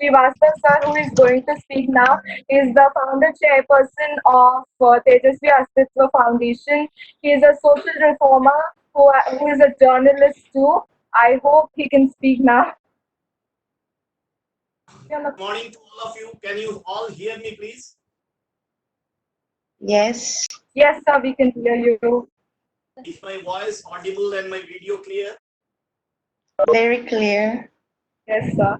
Srivastava sir, who is going to speak now, is the founder chairperson of Tejasvi Astitva Foundation. He is a social reformer who is a journalist too. I hope he can speak now. Good morning to all of you. Can you all hear me, please? Yes. Yes, sir, we can hear you. Is my voice audible and my video clear? Very clear. Yes, sir.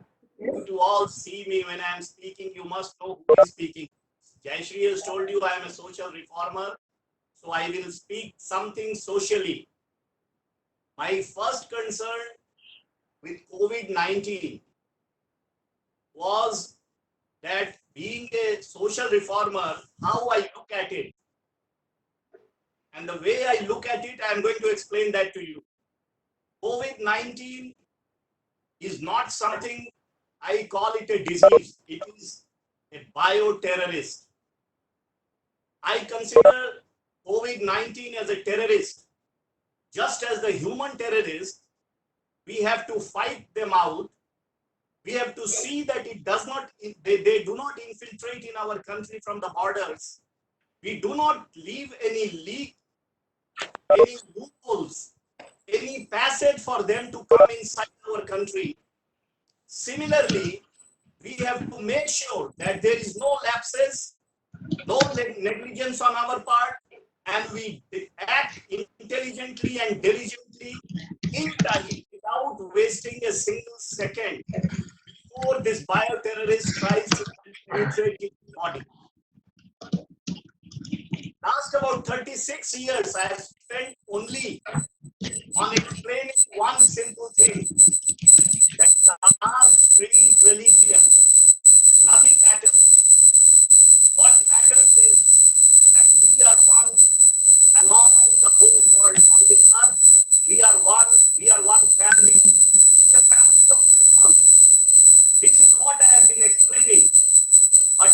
To all see me when I am speaking, you must know who is speaking. Jayashri has told you I am a social reformer, so I will speak something socially. My first concern with COVID-19 was that being a social reformer, how I look at it. And the way I look at it, I am going to explain that to you. COVID-19 is not something I call it a disease. It is a bioterrorist. I consider COVID-19 as a terrorist. Just as the human terrorist, we have to fight them out. We have to see that it does not, they do not infiltrate in our country from the borders. We do not leave any leak, any loopholes, any passage for them to come inside our country. Similarly, we have to make sure that there is no lapses, no negligence on our part, and we act intelligently and diligently in time without wasting a single second before this bioterrorist tries to penetrate the body. Last about 36 years, I have spent only on explaining one simple thing, that caste, creed, religion, nothing matters. What matters is that we are one along the whole world. On this earth, we are one family. It's a family of humans. This is what I have been explaining. But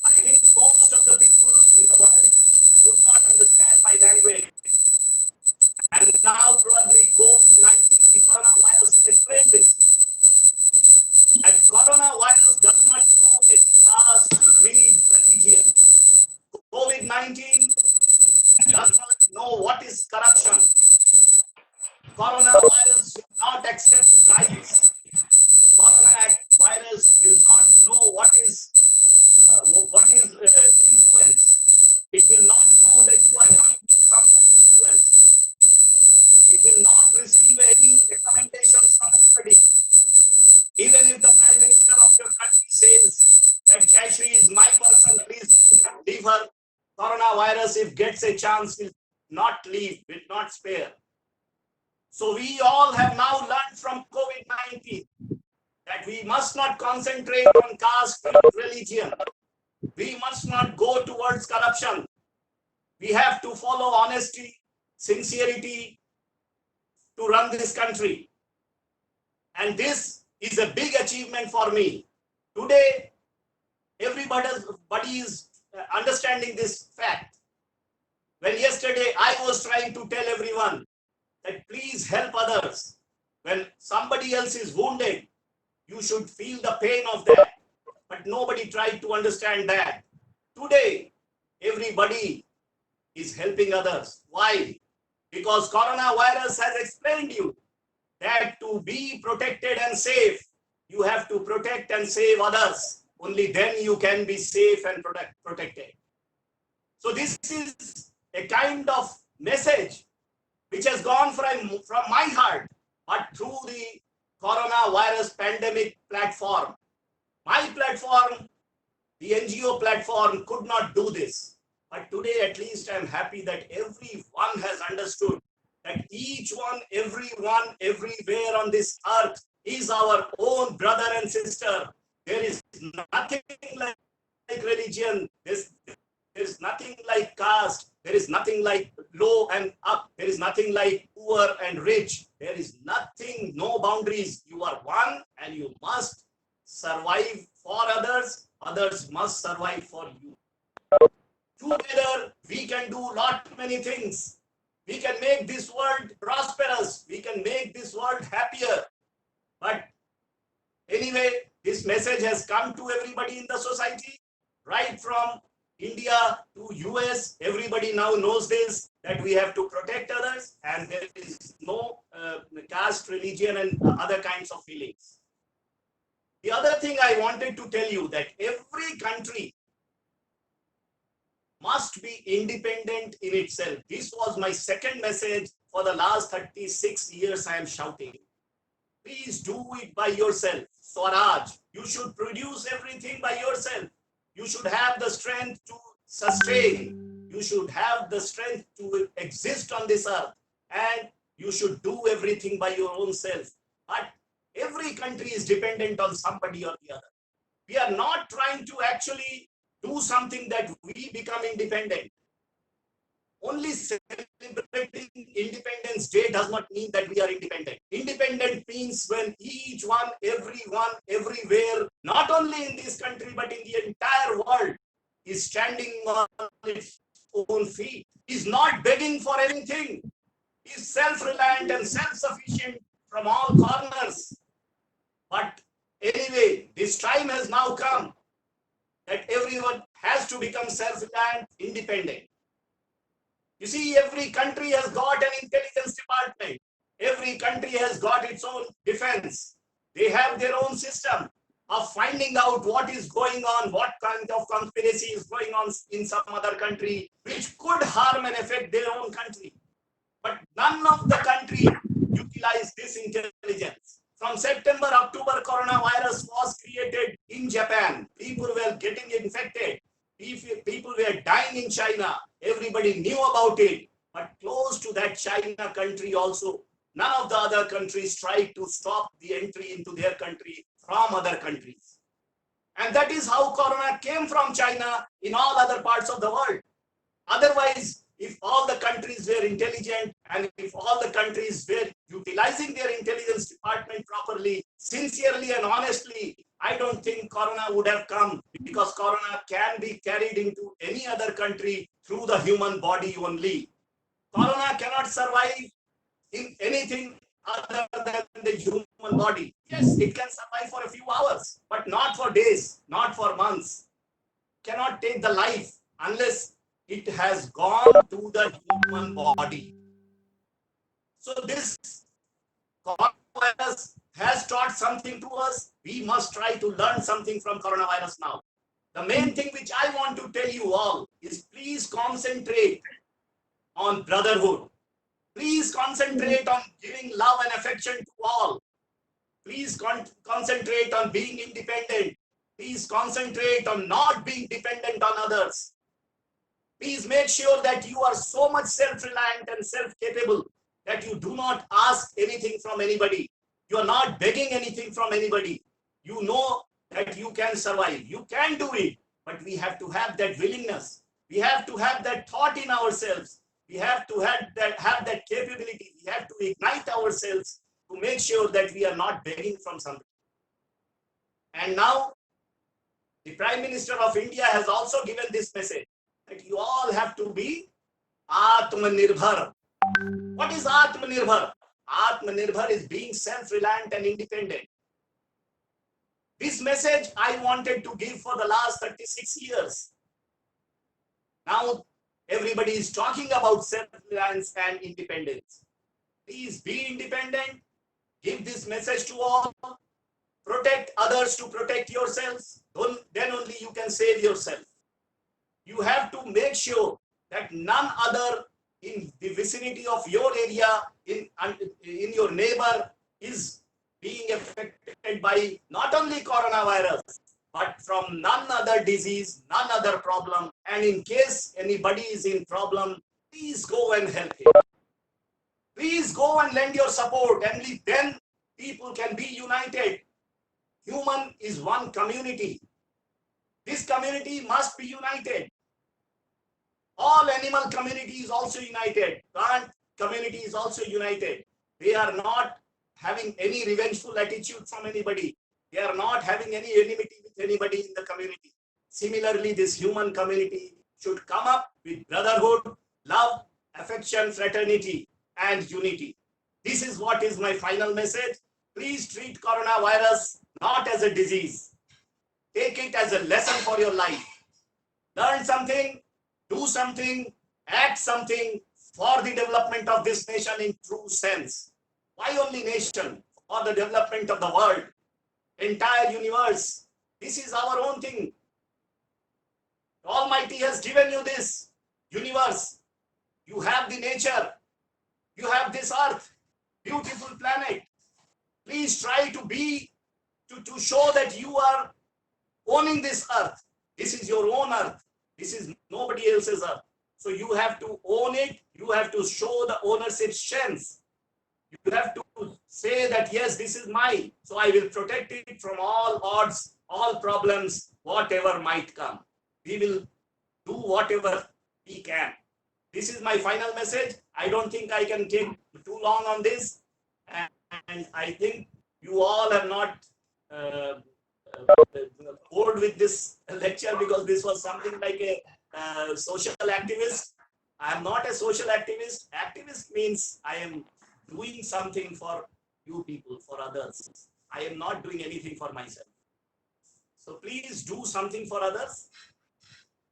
I think most of the people in the world could not understand my language. And now probably COVID-19, the coronavirus has explained this. And coronavirus does not know any caste, creed, religion. COVID-19 does not know what is corruption. Coronavirus will not accept bribes. Coronavirus will not know what is influence. It will not know that you are trying to someone's influence. It will not receive any recommendations from anybody. Even if the Prime Minister of your country says that Jayashri is my person, please leave her. Coronavirus, if gets a chance, will not leave, will not spare. So we all have now learned from COVID-19 that we must not concentrate on caste, religion. We must not go towards corruption. We have to follow honesty, sincerity to run this country. And this is a big achievement for me. Today, everybody is understanding this fact. When yesterday I was trying to tell everyone that please help others. When somebody else is wounded, you should feel the pain of that. But nobody tried to understand that. Today, everybody is helping others. Why? Because coronavirus has explained you that to be protected and safe, you have to protect and save others. Only then you can be safe and protected. So this is a kind of message which has gone from my heart, but through the coronavirus pandemic platform. My platform, the NGO platform, could not do this. But today, at least, I'm happy that everyone has understood that each one, everyone, everywhere on this earth is our own brother and sister. There is nothing like religion. There's nothing like caste. There is nothing like low and up. There is nothing like poor and rich. There is nothing, no boundaries. You are one and you must survive for others. Others must survive for you. Together, we can do many things. We can make this world prosperous. We can make this world happier. But anyway, this message has come to everybody in the society, right from India to US. Everybody now knows this, that we have to protect others, and there is no caste, religion, and other kinds of feelings. The other thing I wanted to tell you, that every country must be independent in itself. This was my second message for the last 36 years I am shouting. Please do it by yourself. Swaraj, you should produce everything by yourself. You should have the strength to sustain. You should have the strength to exist on this earth. And you should do everything by your own self. But every country is dependent on somebody or the other. We are not trying to actually do something that we become independent. Only celebrating Independence Day does not mean that we are independent. Independent means when each one, everyone, everywhere, not only in this country, but in the entire world, is standing on its own feet, is not begging for anything, is self-reliant and self-sufficient from all corners. But anyway, this time has now come that everyone has to become self-reliant, independent. You see, every country has got an intelligence department. Every country has got its own defense. They have their own system of finding out what is going on, what kind of conspiracy is going on in some other country, which could harm and affect their own country. But none of the country utilize this intelligence. From September, October, coronavirus was created in Japan. People were getting infected. People were dying in China. Everybody knew about it. But close to that China country also, none of the other countries tried to stop the entry into their country from other countries. And that is how corona came from China in all other parts of the world. Otherwise, if all the countries were intelligent and if all the countries were utilizing their intelligence department properly, sincerely and honestly, I don't think corona would have come, because corona can be carried into any other country through the human body only. Corona cannot survive in anything other than the human body. Yes, it can survive for a few hours, but not for days, not for months. Cannot take the life unless it has gone to the human body. So this coronavirus has taught something to us. We must try to learn something from coronavirus now. The main thing which I want to tell you all is, please concentrate on brotherhood. Please concentrate on giving love and affection to all. Please concentrate on being independent. Please concentrate on not being dependent on others. Please make sure that you are so much self-reliant and self-capable that you do not ask anything from anybody. You are not begging anything from anybody. You know that you can survive. You can do it, but we have to have that willingness. We have to have that thought in ourselves. We have to have that capability. We have to ignite ourselves to make sure that we are not begging from somebody. And now, the Prime Minister of India has also given this message, that you all have to be Atmanirbhar. What is Atmanirbhar? Atmanirbhar is being self-reliant and independent. This message I wanted to give for the last 36 years. Now everybody is talking about self-reliance and independence. Please be independent. Give this message to all. Protect others to protect yourselves. Then only you can save yourself. You have to make sure that none other in the vicinity of your area, in your neighbor, is being affected by not only coronavirus, but from none other disease, none other problem. And in case anybody is in problem, please go and help him. Please go and lend your support, and then people can be united. Human is one community. This community must be united. All animal community is also united. Plant community is also united. They are not having any revengeful attitude from anybody. They are not having any enmity with anybody in the community. Similarly, this human community should come up with brotherhood, love, affection, fraternity, and unity. This is what is my final message. Please treat coronavirus not as a disease. Take it as a lesson for your life. Learn something, do something, act something for the development of this nation in true sense. Why only nation? For the development of the world, entire universe. This is our own thing. Almighty has given you this universe. You have the nature. You have this earth, beautiful planet. Please try to be, to show that you are owning this earth. This is your own earth. This is nobody else's earth. So you have to own it. You have to show the ownership sense. You have to say that, yes, this is mine. So I will protect it from all odds, all problems, whatever might come. We will do whatever we can. This is my final message. I don't think I can take too long on this. And I think you all have not bored with this lecture, because this was something like a social activist. I am not a social activist. Activist means I am doing something for you people, for others. I am not doing anything for myself. So please do something for others.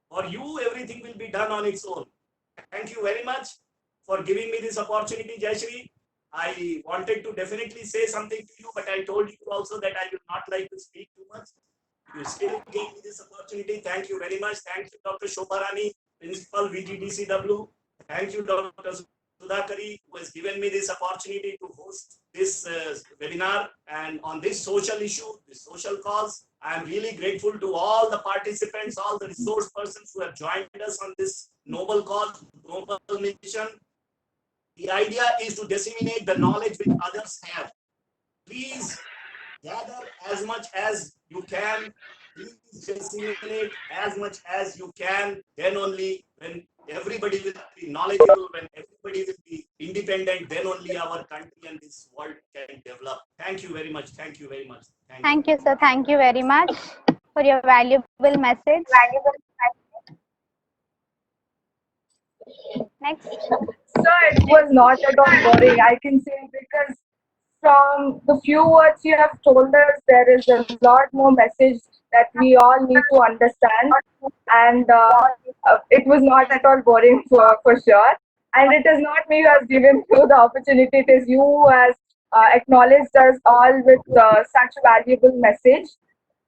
For you, everything will be done on its own. Thank you very much for giving me this opportunity, Jayashree. I wanted to definitely say something to you, but I told you also that I would not like to speak too much. You still gave me this opportunity. Thank you very much. Thank you, Dr. Shobharani, Principal, VGDCW. Thank you, Dr. Sudhakari, who has given me this opportunity to host this webinar and on this social issue, this social cause. I am really grateful to all the participants, all the resource persons who have joined us on this noble cause, noble mission. The idea is to disseminate the knowledge which others have. Please gather as much as you can. Please disseminate as much as you can. Then only, when everybody will be knowledgeable, when everybody will be independent, then only our country and this world can develop. Thank you very much. Thank you very much. Thank you, sir. Thank you very much for your valuable message. Next. So it was not at all boring, I can say, because from the few words you have told us, there is a lot more message that we all need to understand. And it was not at all boring for sure. And it is not me who has given you the opportunity, it is you who has acknowledged us all with such valuable message.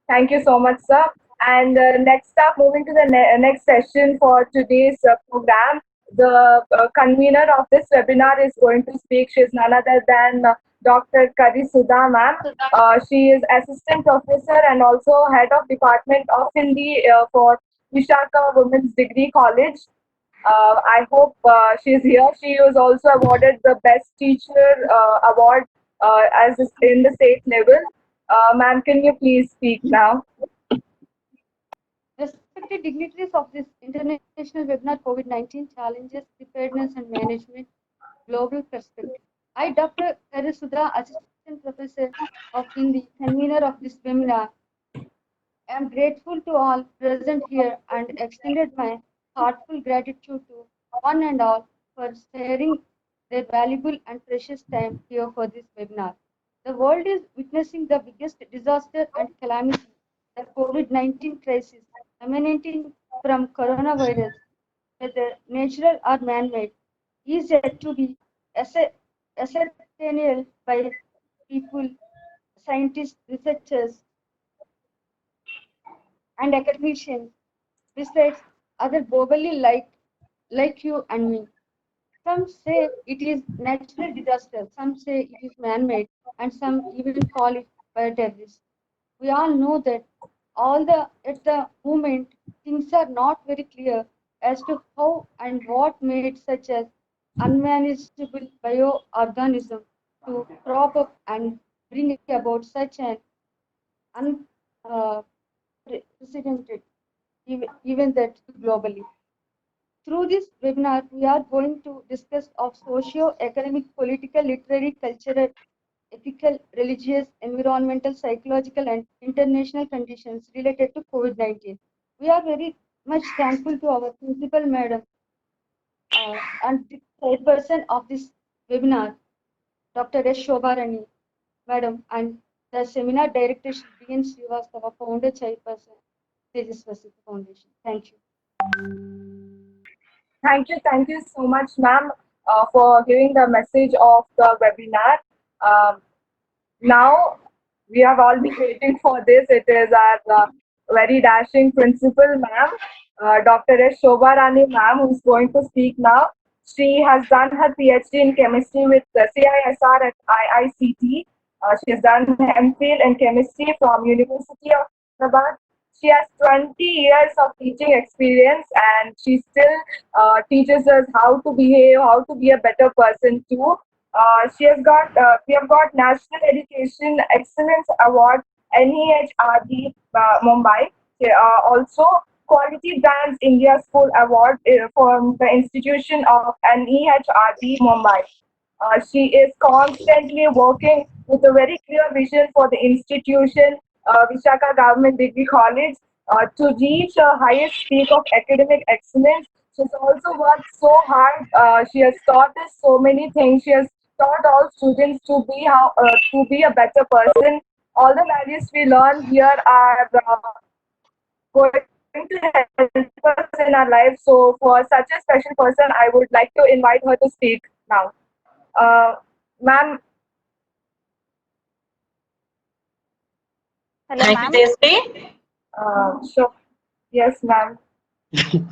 Thank you so much, sir. And next up, moving to the next session for today's program, the convener of this webinar is going to speak. She is none other than Dr. Kari Sudha ma'am. She is assistant professor and also head of department of Hindi for Visakha Women's Degree College. I hope she is here. She was also awarded the Best Teacher award as in the state level. Ma'am, can you please speak now? Respected dignitaries of this international webinar, COVID-19 challenges, preparedness and management, global perspective. I, Dr. Karisudra, Assistant Professor of Hindi, convener of this webinar, am grateful to all present here and extended my heartfelt gratitude to one and all for sharing their valuable and precious time here for this webinar. The world is witnessing the biggest disaster and calamity, the COVID-19 crisis emanating from coronavirus, whether natural or man-made, is yet to be ascertained by people, scientists, researchers, and academicians, besides other globally like you and me. Some say it is natural disaster, some say it is man-made, and some even call it bioterrorist. We all know that at the moment things are not very clear as to how and what made such as unmanageable bioorganism to crop up and bring about such an unprecedented event that globally. Through this webinar, we are going to discuss of socio-economic, political, literary, cultural, ethical, religious, environmental, psychological, and international conditions related to COVID-19. We are very much thankful to our principal madam and the chairperson of this webinar, Dr. S. Shobharani, madam, and The seminar director should be in Srivastava, founder chairperson, Tejas Visakha Foundation. Thank you. Thank you so much, ma'am, for giving the message of the webinar. Um, Now we have all been waiting for this. It is our very dashing principal, ma'am, Dr. S. Shobha Rani, ma'am, who is going to speak now. She has done her PhD in chemistry with CISR at IICT. She has done MPhil in chemistry from University of Hyderabad. She has 20 years of teaching experience, and she still teaches us how to behave, how to be a better person too. We have got National Education Excellence Award, NEHRD Mumbai. Also, Quality Brands India School Award from the institution of NEHRD Mumbai. She is constantly working with a very clear vision for the institution, Visakha Government Degree College, to reach a highest peak of academic excellence. She's also worked so hard. She has taught us so many things. She has taught all students to be a better person. All the values we learn here are going to help us in our life. So, for such a special person, I would like to invite her to speak now. Ma'am, Hello, Thank you, ma'am. Jayashree. sure. Yes, ma'am.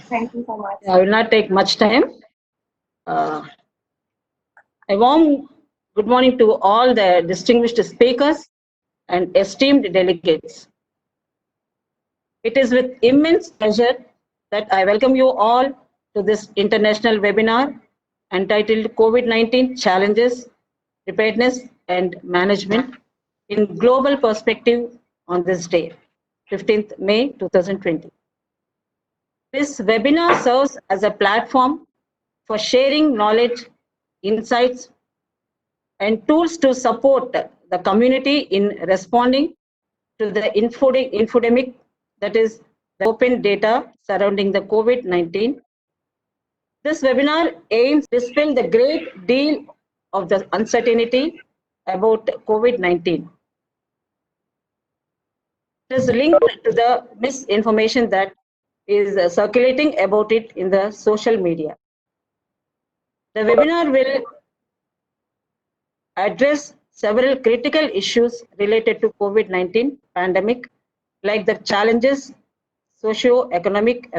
Thank you so much. I will not take much time. Uh, a warm good morning to all the distinguished speakers and esteemed delegates. It is with immense pleasure that I welcome you all to this international webinar entitled COVID-19 Challenges, Preparedness and Management in Global Perspective on this day, 15th May 2020. This webinar serves as a platform for sharing knowledge, insights, and tools to support the community in responding to the infodemic, that is, the open data surrounding the COVID-19. This webinar aims to dispel the great deal of the uncertainty about COVID-19. It is linked to the misinformation that is circulating about it in the social media. The webinar will address several critical issues related to COVID-19 pandemic, like the challenges, socio-economic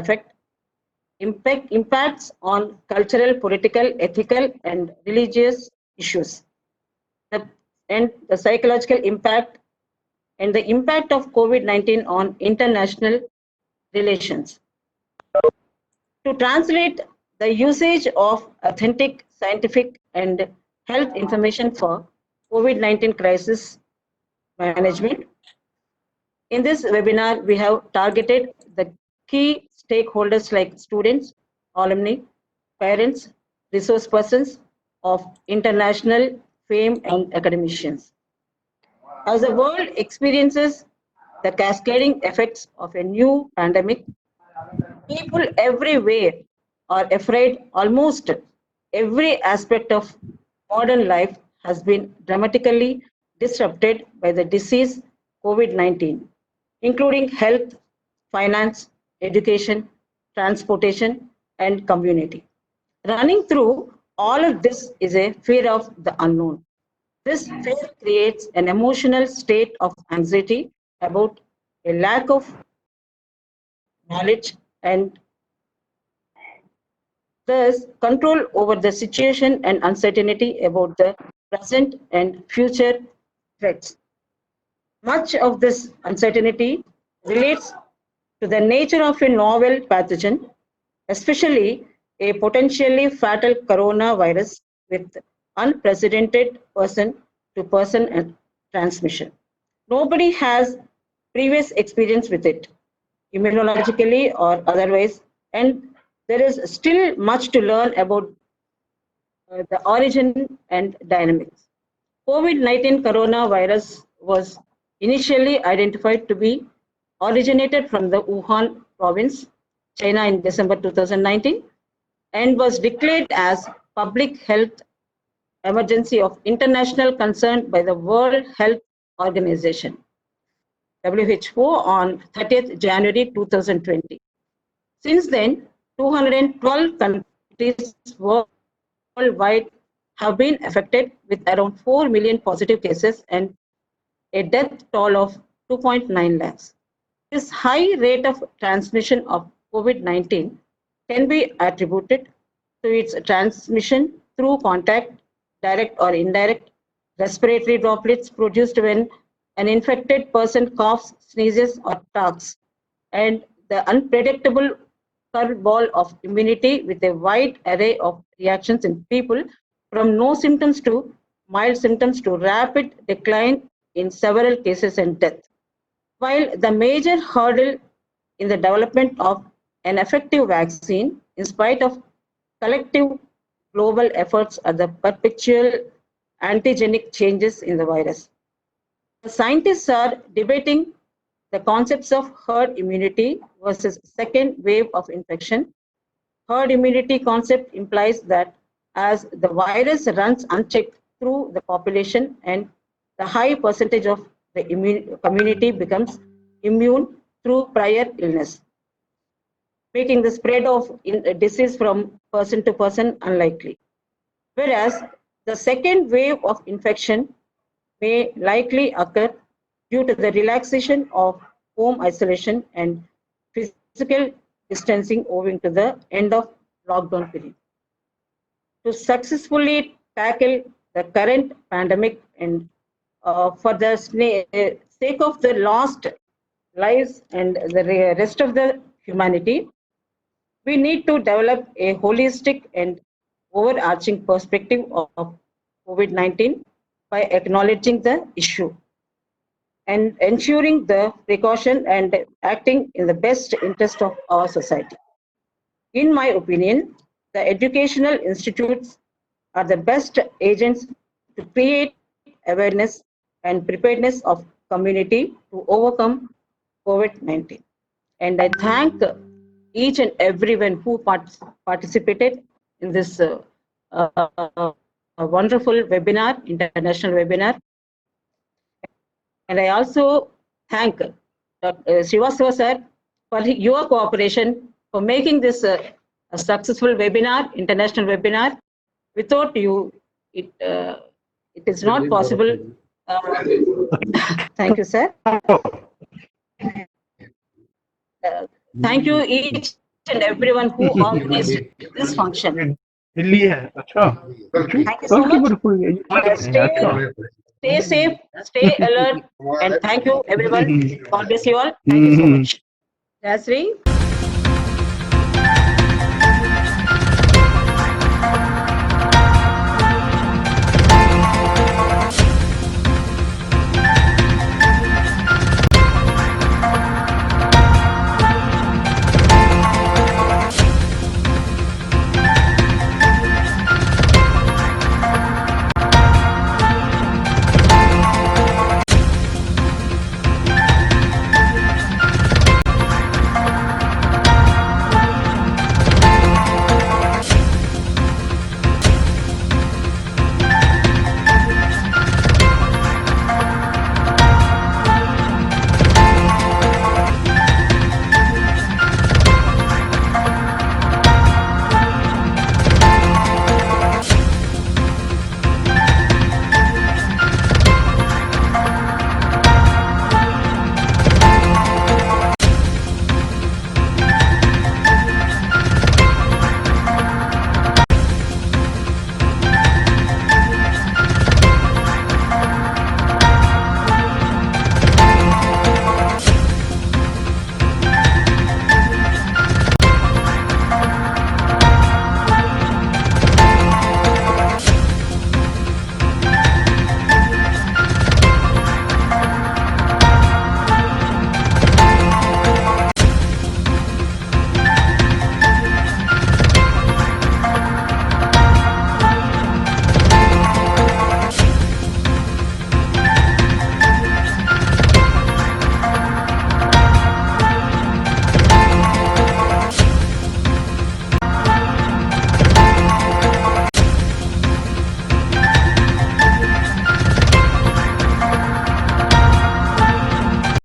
impacts on cultural, political, ethical, and religious issues, and the psychological impact and the impact of COVID-19 on international relations. To translate the usage of authentic scientific and health information for COVID-19 crisis management. In this webinar, we have targeted the key stakeholders like students, alumni, parents, resource persons of international fame and academicians. As the world experiences the cascading effects of a new pandemic, people everywhere are afraid. Almost every aspect of modern life has been dramatically disrupted by the disease COVID-19, including health, finance, education, transportation, and community. Running through all of this is a fear of the unknown. This fear creates an emotional state of anxiety about a lack of knowledge and thus control over the situation and uncertainty about the present and future threats. Much of this uncertainty relates to the nature of a novel pathogen, especially a potentially fatal coronavirus with unprecedented person-to-person transmission. Nobody has previous experience with it, immunologically or otherwise, and there is still much to learn about the origin and dynamics. COVID-19 coronavirus was initially identified to be originated from the Wuhan province, China in December 2019, and was declared as public health emergency of international concern by the World Health Organization, WHO, on 30th January 2020. Since then, 212 countries worldwide have been affected with around 4 million positive cases and a death toll of 2.9 lakhs. This high rate of transmission of COVID-19 can be attributed to its transmission through contact, direct or indirect, respiratory droplets produced when an infected person coughs, sneezes, or talks, and the unpredictable curveball of immunity with a wide array of reactions in people from no symptoms to mild symptoms to rapid decline in several cases and death. While the major hurdle in the development of an effective vaccine, in spite of collective global efforts, are the perpetual antigenic changes in the virus. The scientists are debating the concepts of herd immunity versus second wave of infection. Herd immunity concept implies that as the virus runs unchecked through the population and the high percentage of the community becomes immune through prior illness, making the spread of disease from person to person unlikely. Whereas the second wave of infection may likely occur due to the relaxation of home isolation and physical distancing owing to the end of lockdown period. To successfully tackle the current pandemic and for the sake of the lost lives and the rest of the humanity, we need to develop a holistic and overarching perspective of COVID-19 by acknowledging the issue and ensuring the precaution and acting in the best interest of our society. In my opinion, the educational institutes are the best agents to create awareness and preparedness of community to overcome COVID-19. And I thank each and everyone who participated in this wonderful webinar, international webinar. And I also thank Srivastava sir for your cooperation for making this a successful webinar, international webinar. Without you, it is not possible. Thank you, sir. Thank you each and everyone who organized this function. Thank you so much. Stay safe, stay alert, and thank you everyone. God bless you all. Thank you so much. Jasri.